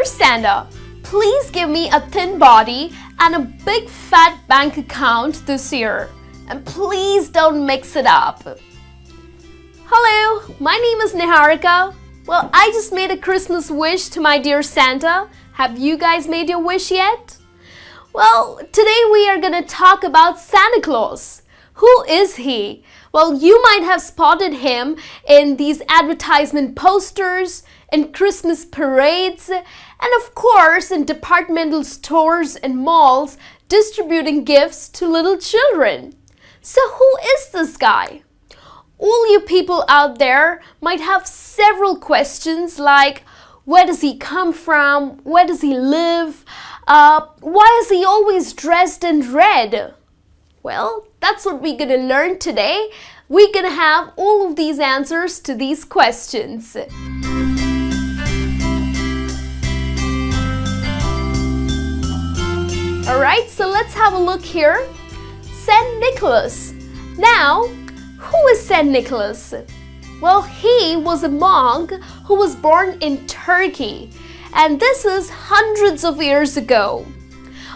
Santa, please give me a thin body and a big fat bank account this year. And please don't mix it up. Hello, my name is Niharika. Well, I just made a Christmas wish to my dear Santa. Have you guys made your wish yet? Well, today we are going to talk about Santa Claus. Who is he? Well, you might have spotted him in these advertisement posters, in Christmas parades, and of course in departmental stores and malls distributing gifts to little children. So who is this guy? All you people out there might have several questions like, where does he come from? Where does he live? Why is he always dressed in red? Well, that's what we're going to learn today. We're going to have all of these answers to these questions. Alright, so let's have a look here. Saint Nicholas. Now, who is Saint Nicholas? Well, he was a monk who was born in Turkey, and this is hundreds of years ago.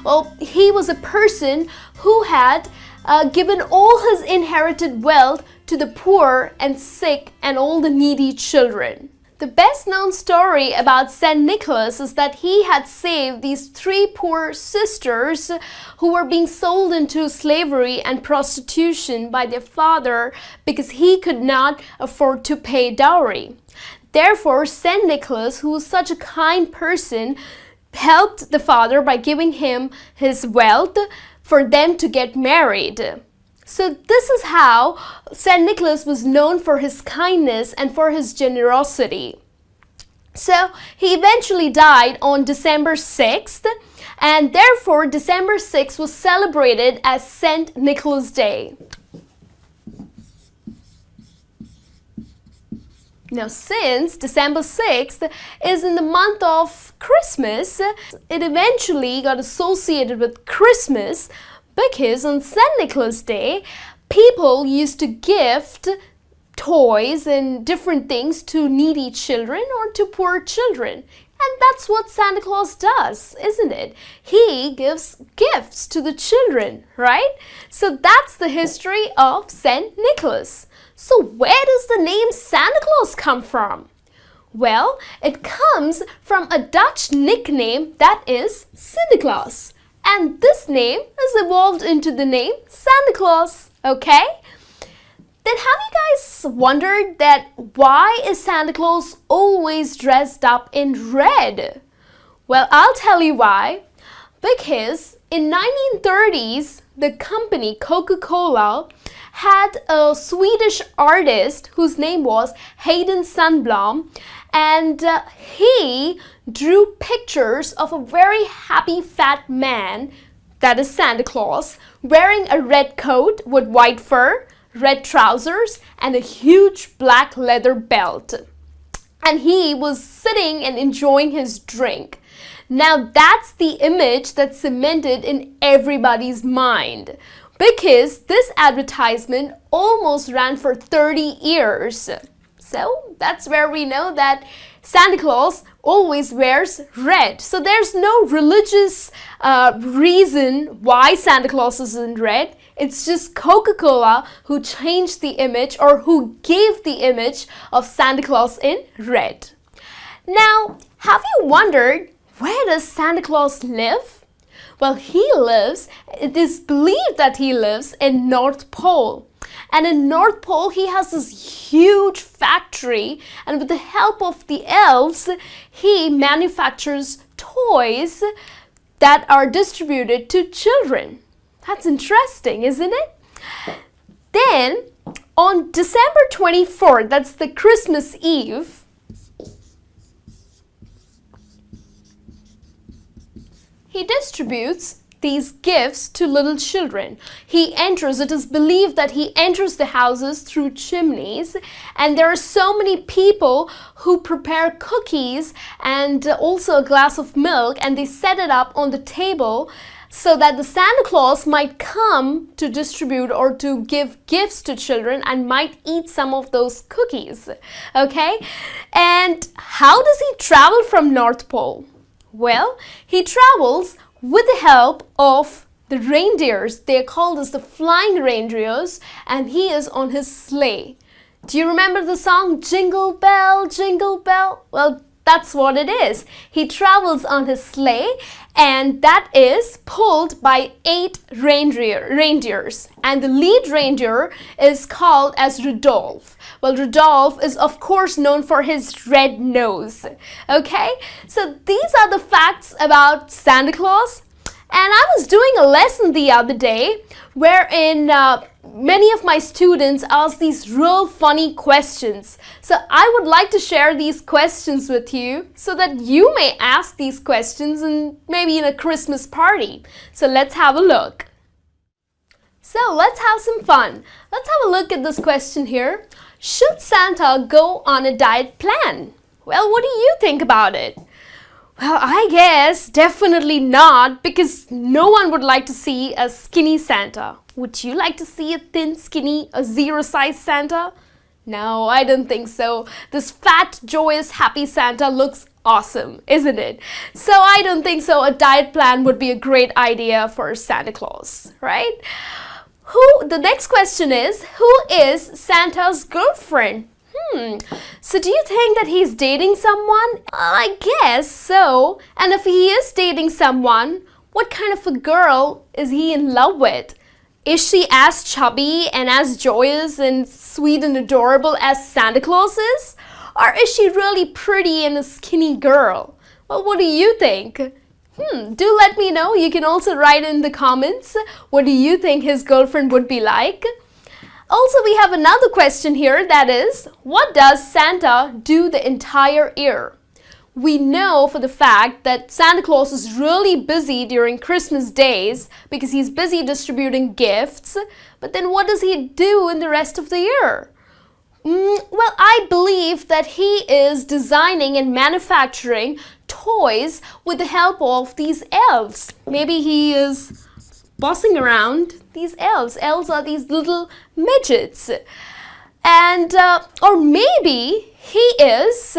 Well, he was a person who had given all his inherited wealth to the poor and sick and all the needy children. The best known story about Saint Nicholas is that he had saved these 3 poor sisters who were being sold into slavery and prostitution by their father because he could not afford to pay dowry. Therefore, Saint Nicholas, who was such a kind person, helped the father by giving him his wealth for them to get married. So this is how Saint Nicholas was known for his kindness and for his generosity. So he eventually died on December 6th, and therefore December 6th was celebrated as Saint Nicholas Day. Now, since December 6th is in the month of Christmas, it eventually got associated with Christmas because on St. Nicholas Day, people used to gift toys and different things to needy children or to poor children. And that's what Santa Claus does, isn't it? He gives gifts to the children, right? So that's the history of St. Nicholas. So where does the name Santa Claus come from? Well, it comes from a Dutch nickname that is Sinterklaas. And this name has evolved into the name Santa Claus, okay? Then have you guys wondered that why is Santa Claus always dressed up in red? Well, I'll tell you why. Because in 1930s, the company Coca-Cola had a Swedish artist whose name was Hayden Sundblom, and he drew pictures of a very happy fat man, that is Santa Claus, wearing a red coat with white fur, red trousers, and a huge black leather belt. And he was sitting and enjoying his drink. Now that's the image that's cemented in everybody's mind, because this advertisement almost ran for 30 years. So that's where we know that Santa Claus always wears red. So there's no religious reason why Santa Claus is in red. It's just Coca-Cola who changed the image, or who gave the image of Santa Claus in red. Now, have you wondered, where does Santa Claus live? Well, it is believed that he lives in North Pole. And in North Pole, he has this huge factory, and with the help of the elves, he manufactures toys that are distributed to children. That's interesting, isn't it? Then, on December 24th, that's the Christmas Eve, he distributes these gifts to little children. It is believed that he enters the houses through chimneys, and there are so many people who prepare cookies and also a glass of milk, and they set it up on the table so that the Santa Claus might come to distribute or to give gifts to children and might eat some of those cookies. Okay? And how does he travel from North Pole? Well, he travels with the help of the reindeers. They're called as the flying reindeers, and he is on his sleigh. Do you remember the song Jingle Bell, Jingle Bell? Well, that's what it is. He travels on his sleigh, and that is pulled by 8 reindeers. And the lead reindeer is called as Rudolph. Well, Rudolph is of course known for his red nose. Okay, so these are the facts about Santa Claus. And I was doing a lesson the other day wherein many of my students asked these real funny questions. So I would like to share these questions with you so that you may ask these questions and maybe in a Christmas party. So let's have a look. So let's have some fun. Let's have a look at this question here. Should Santa go on a diet plan? Well, what do you think about it? Well, I guess definitely not, because no one would like to see a skinny Santa. Would you like to see a thin, skinny, a zero-size Santa? No, I don't think so. This fat, joyous, happy Santa looks awesome, isn't it? So I don't think so. A diet plan would be a great idea for Santa Claus, right? The next question is, who is Santa's girlfriend? So do you think that he's dating someone? I guess so. And if he is dating someone, what kind of a girl is he in love with? Is she as chubby and as joyous and sweet and adorable as Santa Claus is? Or is she really pretty and a skinny girl? Well, what do you think? Do let me know. You can also write in the comments. What do you think his girlfriend would be like? Also, we have another question here, that is, what does Santa do the entire year? We know for the fact that Santa Claus is really busy during Christmas days because he's busy distributing gifts. But then what does he do in the rest of the year? Well, I believe that he is designing and manufacturing toys with the help of these elves. Maybe he is bossing around these elves. Elves are these little midgets. And, or maybe he is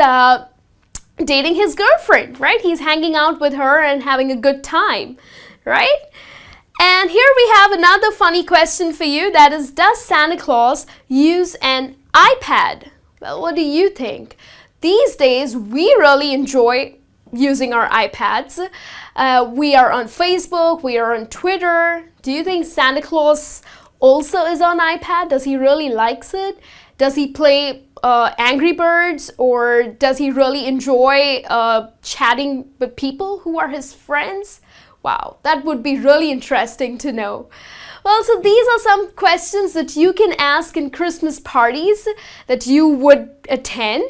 dating his girlfriend, right? He's hanging out with her and having a good time, right? And here we have another funny question for you, that is, does Santa Claus use an iPad? Well, what do you think? These days, we really enjoy using our iPads. We are on Facebook, we are on Twitter. Do you think Santa Claus also is on iPad? Does he really likes it? Does he play Angry Birds, or does he really enjoy chatting with people who are his friends? Wow, that would be really interesting to know. Well, so these are some questions that you can ask in Christmas parties that you would attend,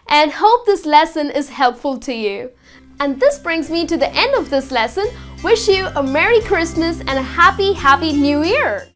and hope this lesson is helpful to you. And this brings me to the end of this lesson. Wish you a Merry Christmas and a Happy New Year!